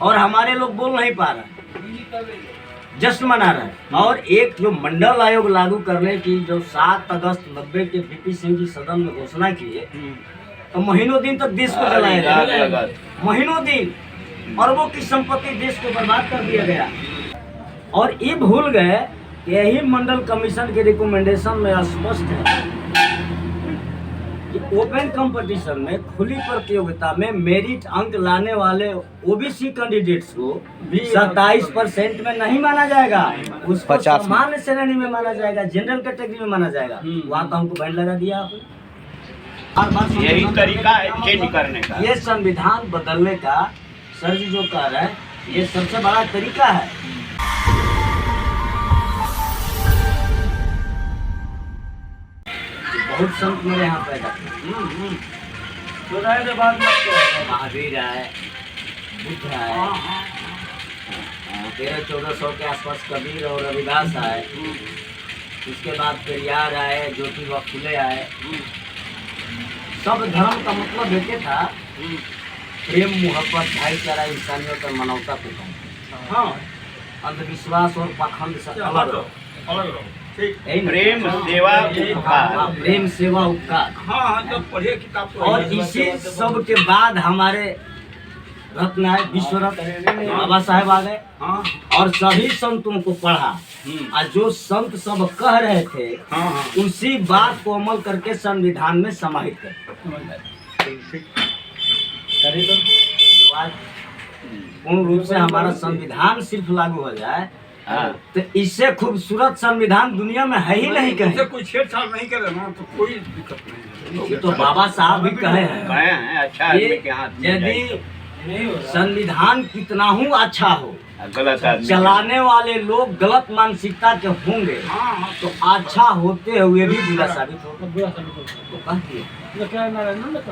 और हमारे लोग बोल नहीं पा रहे, जश्न मना रहे हैं। और एक जो मंडल आयोग लागू करने की जो 7 अगस्त 90 के वीपी सिंह जी सदन में घोषणा किए, तो महीनों दिन तक देश को जलाया, महीनों दिन अरबों की संपत्ति देश को बर्बाद कर दिया गया। और ये भूल गए कि यही मंडल कमीशन के रिकमेंडेशन में स्पष्ट है कि ओपन कंपटीशन में, खुली प्रतियोगिता में मेरिट अंक लाने वाले ओबीसी कैंडिडेट्स को 27% में नहीं माना जाएगा, उसको सामान्य श्रेणी में माना जाएगा, जनरल कैटेगरी में माना जाएगा। वहाँ का हमको बैन लगा दिया आपने। यही तरीका है चेंज करने का, ये संविधान बदलने का सर जी जो कह रहे हैं, ये सबसे बड़ा तरीका है। बहुत संत मेरे यहाँ पैदा महावीर आए, बुद्ध आए, 1300-1400 के आसपास कबीर और रविदास आए, उसके बाद पेरियार आए, ज्योतिबा फुले आए। सब धर्म का मतलब एक था, प्रेम, मोहब्बत, भाईचारा, इंसानियत और मानवता को कम। हाँ, अंधविश्वास और पाखंड से अलग। प्रेम सेवा उपकार, प्रेम सेवा उपकार। हाँ, तो पढ़िए किताब। और इसी सब के बाद हमारे रत्न आए, विश्व रत्न बाबा साहेब आ गए। हाँ, और सभी संतों को पढ़ा, और जो संत सब कह रहे थे उसी बात को अमल करके संविधान में समाहित कर करे। तो जो आज पूर्ण रूप से हमारा संविधान सिर्फ लागू हो जाए, तो इससे खूबसूरत संविधान दुनिया में है ही नहीं कहीं। कोई छेड़छाड़ नहीं करे ना, तो कोई दिक्कत नहीं। तो बाबा साहब भी कहे हैं, अच्छा आदमी के हाथ में यदि संविधान कितना ही अच्छा हो, गलत आदमी चलाने वाले लोग गलत मानसिकता के होंगे, तो अच्छा होते हुए भी बुरा साबित होगा।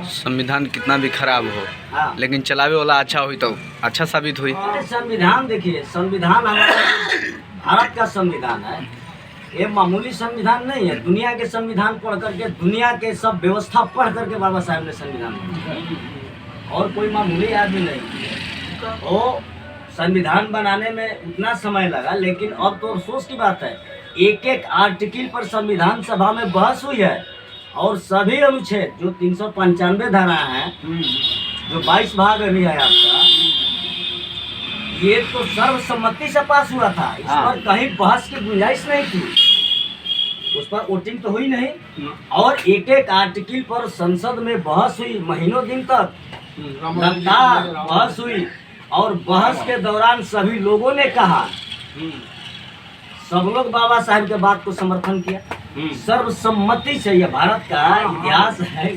संविधान कितना भी खराब हो, हाँ। लेकिन चलावे वाला अच्छा हुई तो अच्छा साबित हुई। संविधान देखिए, संविधान हमारा भारत का संविधान है, ये मामूली संविधान नहीं है। दुनिया के संविधान पढ़ करके, दुनिया के सब व्यवस्था पढ़ करके बाबा साहब ने संविधान बनाया, और कोई मामूली आदमी नहीं। वो संविधान बनाने में उतना समय लगा, लेकिन अब तो अफसोस की बात है, एक एक आर्टिकल पर संविधान सभा में बहस हुई है, और सभी अनुच्छेद जो 395 धारा है, जो 22 भाग अभी है आपका, ये तो सर्वसम्मति से पास हुआ था। इस पर कहीं बहस की गुंजाइश नहीं थी, उस पर वोटिंग तो हुई नहीं। और एक एक आर्टिकल पर संसद में बहस हुई, महीनों दिन तक लगातार बहस हुई, और बहस के दौरान सभी लोगों ने कहा, सब लोग बाबा साहब के बात को समर्थन किया सर्वसम्मति से। यह भारत का इतिहास है,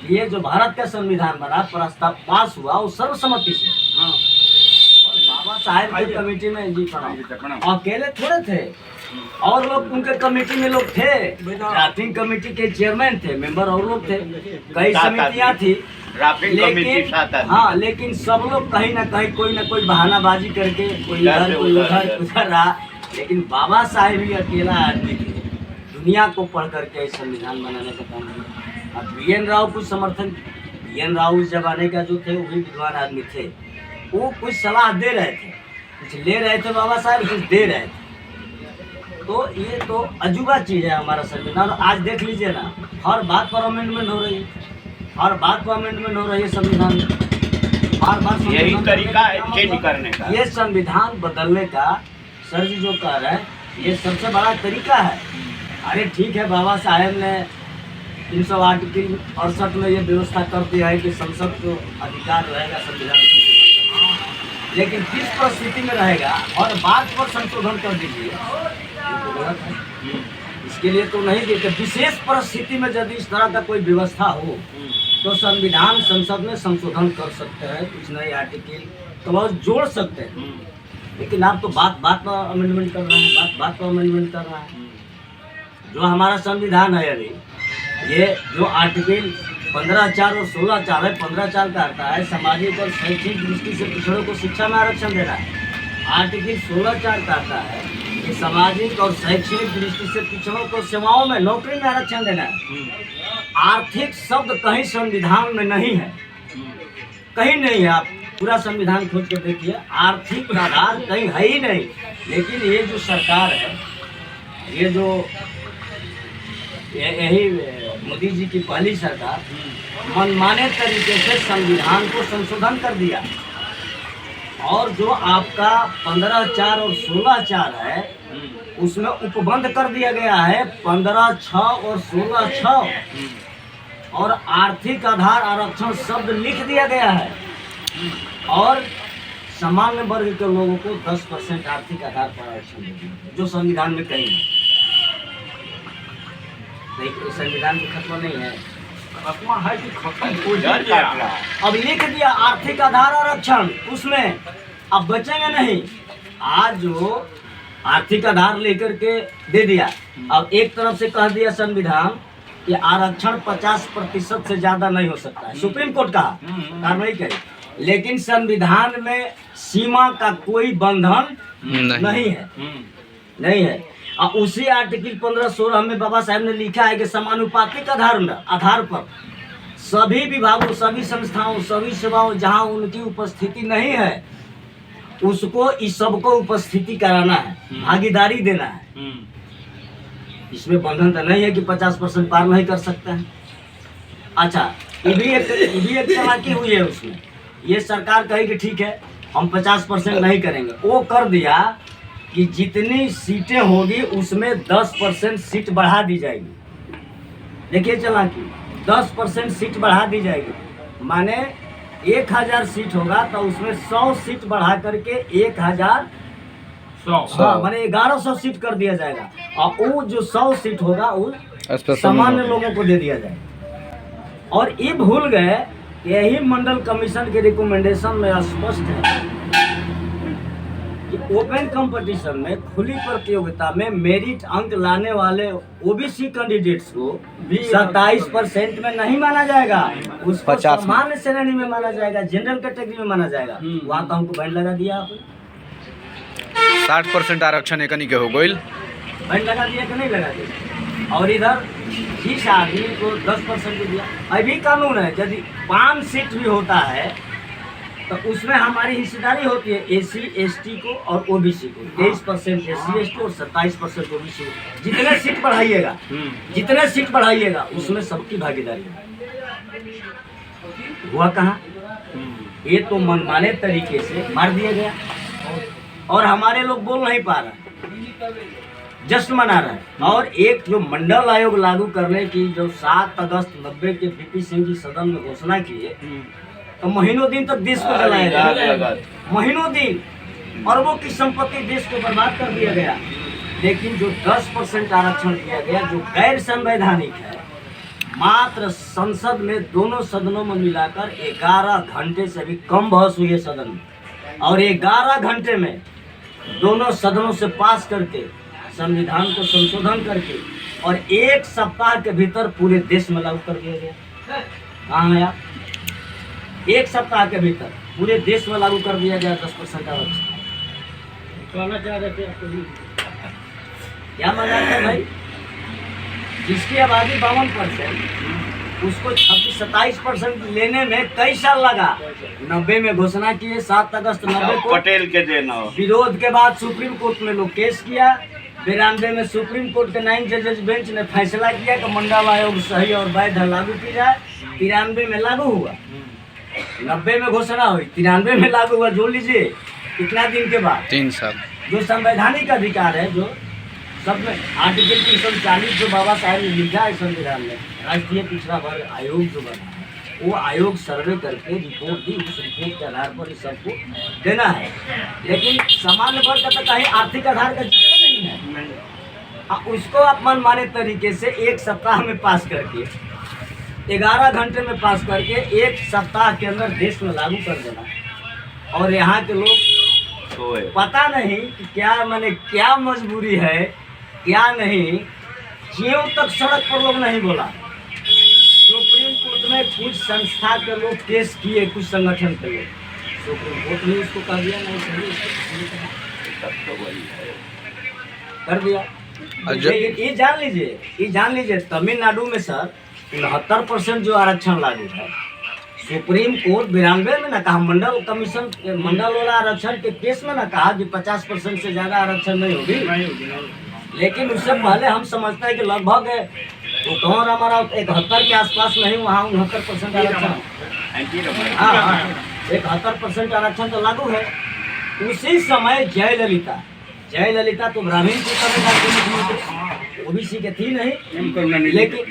ये जो भारत का संविधान बना, प्रस्ताव पास हुआ, वो सर्वसम्मति से। और बाबा साहब की कमेटी में जी अकेले थोड़े थे, और लोग उनके कमेटी में लोग थे, ड्राफ्टिंग कमेटी के चेयरमैन थे, मेंबर और लोग थे, कई समितियां थी, लेकिन हाँ, लेकिन सब लोग कहीं ना कहीं कोई ना कोई बहानाबाजी करके, कोई इधर कोई उधर रहा। लेकिन बाबा साहेब ही अकेला आदमी थे, दुनिया को पढ़ करके संविधान बनाने का काम किया। अब बी.एन. राव को समर्थन, बी.एन. राव उस जमाने का जो थे वो भी विद्वान आदमी थे, वो कुछ सलाह दे रहे थे, कुछ ले रहे थे, बाबा साहब कुछ दे रहे थे। तो ये तो अजूबा चीज़ है हमारा संविधान। आज देख लीजिए ना, हर बात पर अमेंडमेंट हो रही है, हर बात पर अमेंडमेंट हो रही है संविधान में, हर बात। यही तरीका है चेंज करने का, ये संविधान बदलने का सर जी जो कह रहे हैं, ये सबसे बड़ा तरीका है। अरे ठीक है, बाबा साहेब ने 300 आर्टिकल 68 में ये व्यवस्था कर दिया है कि संसद को अधिकार रहेगा संविधान, लेकिन किस परिस्थिति में रहेगा और बात पर संशोधन कर दीजिए, तो गलत है। इसके लिए तो नहीं देते। विशेष परिस्थिति में यदि इस तरह का कोई व्यवस्था हो तो संविधान संसद में संशोधन कर सकते हैं, कुछ नए आर्टिकल क्लॉज जोड़ सकते हैं। लेकिन आप तो बात बात पर अमेंडमेंट कर रहे हैं, बात बात पर अमेंडमेंट कर रहे हैं। जो हमारा संविधान है अभी, ये जो आर्टिकल 15(4) और 16(4) है, 15(4) का आता है सामाजिक और शैक्षिक दृष्टि से पिछड़ों को शिक्षा में आरक्षण देना है। आर्टिकल 16(4) का आता है कि सामाजिक और शैक्षणिक दृष्टि से पिछड़ों को सेवाओं में, नौकरी में आरक्षण देना है। आर्थिक शब्द कहीं संविधान में नहीं है, कहीं नहीं है। आप पूरा संविधान खोज कर देखिए, आर्थिक आधार कहीं है ही नहीं। लेकिन ये जो सरकार है, ये जो यही मोदी जी की पहली सरकार मनमाने तरीके से संविधान को संशोधन कर दिया, और जो आपका 15(4) और 16(4) है उसमें उपबंध कर दिया गया है 15(6) और 16(6), और आर्थिक आधार आरक्षण शब्द लिख दिया गया है, और सामान्य वर्ग के लोगों को 10% आर्थिक आधार पर आरक्षण दे दिया, जो संविधान में कहीं नहीं। देखिए, संविधान में खत्म नहीं है, आत्मा है कि खत्म हो डर जाएगा। अब लिख दिया आर्थिक आधार आरक्षण, उसमें अब बचेंगे नहीं। आज जो आर्थिक आधार लेकर के दे दिया, अब एक तरफ से कह दिया संविधान कि आरक्षण 50% से ज्यादा नहीं हो सकता है, सुप्रीम कोर्ट कहा, कार्रवाई करी, लेकिन संविधान में सीमा का कोई बंधन नहीं है, नहीं है। और उसी आर्टिकल 15(16) में बाबा साहब ने लिखा है कि समानुपातिक आधार पर सभी विभागों, सभी संस्थाओं, सभी सेवाओं जहां उनकी उपस्थिति नहीं है उसको इस सबको उपस्थिति कराना है, भागीदारी देना है। इसमें बंधन तो नहीं है कि 50% पार नहीं कर सकते हैं। अच्छा, ये भी एक चालाकी हुई है उसमें। ये सरकार कही कि ठीक है हम 50% नहीं करेंगे, वो कर दिया कि जितनी सीटें होगी उसमें 10% सीट बढ़ा दी जाएगी। देखिए चालाकी, 10% सीट बढ़ा दी जाएगी, माने 1000 सीट होगा तो उसमें 100 सीट बढ़ा करके 1000, हाँ माने 1100 सीट कर दिया जाएगा, और वो जो 100 सीट होगा वो सामान्य लोगों को दे दिया जाएगा। और ये भूल गए, यही मंडल कमीशन के रिकमेंडेशन में स्पष्ट है कि ओपन कंपटीशन में, खुली प्रतियोगिता में मेरिट अंक लाने वाले ओबीसी कैंडिडेट्स को 27% में नहीं माना जाएगा, उसको 50 सामान्य श्रेणी में माना जाएगा, जनरल कैटेगरी में माना जाएगा। वहाँ तो हमको बैंड लगा दिया आपने, 60% आरक्षण एकनी के हो गई, बैंड लगा दिया कि नहीं लगा दिया। और इधर जिस आदमी को 10% दिया, अभी कानून है यदि 5 सीट भी होता है तो उसमें हमारी हिस्सेदारी होती है एसी एसटी को और ओबीसी को, 23% एसी एसटी और 27% ओबीसी को। जितने सीट बढ़ाइएगा उसमें सबकी भागीदारी हुआ। कहाँ ये तो मनमाने तरीके से मार दिया गया, और हमारे लोग बोल नहीं पा रहे, जश्न मना रहे हैं। और एक जो मंडल आयोग लागू करने की जो 7 अगस्त 90 के वीपी सिंह जी सदन में घोषणा की है, तो महीनों दिन तक देश को जलाया गया, महीनों दिन अरबों की संपत्ति देश को बर्बाद कर दिया गया। लेकिन जो 10% आरक्षण दिया गया जो गैर संवैधानिक है, मात्र संसद में दोनों सदनों में मिलाकर 11 घंटे से भी कम बहस हुई है सदन में, और 11 घंटे में दोनों सदनों से पास करके संविधान को संशोधन करके और 1 सप्ताह के भीतर पूरे देश में लागू कर दिया गया। कहाँ है आप? 1 सप्ताह के भीतर पूरे देश में लागू कर दिया गया 10% आरक्षण। कहना चाह रहे थे आपको, क्या मजाक है भाई? जिसकी आबादी 52%, उसको 27% लेने में कई साल लगा। 90 में घोषणा किए, 7 अगस्त 90 को पटेल के देना, विरोध के बाद सुप्रीम कोर्ट में लोग केस किया। 92 में सुप्रीम कोर्ट के 9 जजेस बेंच ने फैसला किया कि मंडल आयोग सही और वैध लागू की जाए। 93 में लागू हुआ, 90 में घोषणा हुई, 93 में लागू हुआ। जोड़ लीजिए कितना दिन के बाद, 3 साल। जो संवैधानिक अधिकार है, जो सब में आर्टिकल 340 जो बाबा साहब ने लिखा है संविधान में, राष्ट्रीय पिछड़ा वर्ग आयोग जो बना है, वो आयोग सर्वे करके रिपोर्ट दी, उस रिपोर्ट के आधार पर इस सबको देना है। लेकिन सामान्य वर्ग का तो कहीं आर्थिक आधार का जिक्र नहीं है। उसको आप मनमाने तरीके से 1 सप्ताह में पास करके, 11 घंटे में पास करके 1 सप्ताह के अंदर देश में लागू कर देना। और यहाँ के लोग पता नहीं कि क्या, मैंने क्या मजबूरी है क्या नहीं, क्यों तक सड़क पर लोग नहीं बोला। सुप्रीम कोर्ट में कुछ संस्था के लोग केस किए, कुछ संगठन के लोग, सुप्रीम कोर्ट ने उसको कर दिया, नहीं कर दिया। लेकिन ये जान लीजिए तमिलनाडु में सर 69% जो आरक्षण लागू है, सुप्रीम कोर्ट 92 में ना कहा, मंडल कमीशन मंडल वाला आरक्षण के केस में ना कहा कि 50% से ज्यादा आरक्षण नहीं होगी। लेकिन उससे पहले हम समझते हैं कि लगभग वो कौन हमारा 71 के आसपास नहीं, वहाँ 69% आरक्षण, हाँ 71% आरक्षण तो लागू है। उसी समय जयललिता तो ग्रामीण की तमिलनाडु की मुख्यमंत्री, ओबीसी के थी नहीं,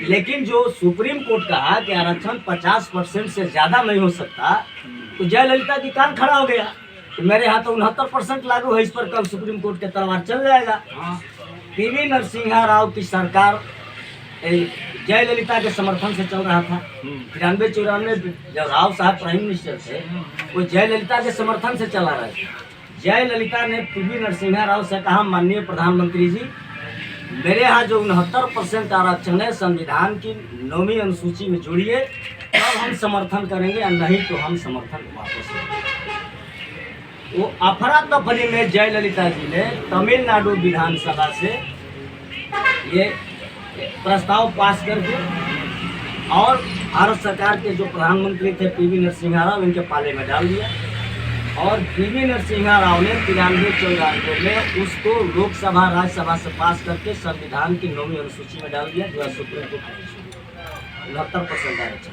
लेकिन जो सुप्रीम कोर्ट कहा कि आरक्षण 50% से ज्यादा नहीं हो सकता, तो जयललिता की कान खड़ा हो गया तो मेरे यहाँ तो 69% लागू है, इस पर कल सुप्रीम कोर्ट के तलवार चल जाएगा। पीवी नरसिम्हा राव की सरकार जयललिता के समर्थन से चल रहा था। 93-94 जब राव साहब प्राइम मिनिस्टर थे, वो जयललिता के समर्थन से चला रहे थे। जयललिता ने पीवी नरसिम्हा राव से कहा, माननीय प्रधानमंत्री जी, मेरे यहाँ जो 69% आरक्षण है संविधान की 9वीं अनुसूची में जोड़िए, तब हम समर्थन करेंगे, और नहीं तो हम समर्थन वापस लेंगे। वो अफरा तफरी में जयललिता जी ने तमिलनाडु विधानसभा से ये प्रस्ताव पास करके और भारत सरकार के जो प्रधानमंत्री थे पीवी नरसिम्हा राव, इनके पाले में डाल दिया। और पीवी नरसिम्हा राव ने 93-94 में उसको लोकसभा राज्यसभा से पास करके संविधान की 9वीं अनुसूची में डाल दिया, जो है सुप्रीम कोर्ट 69% आरक्षण।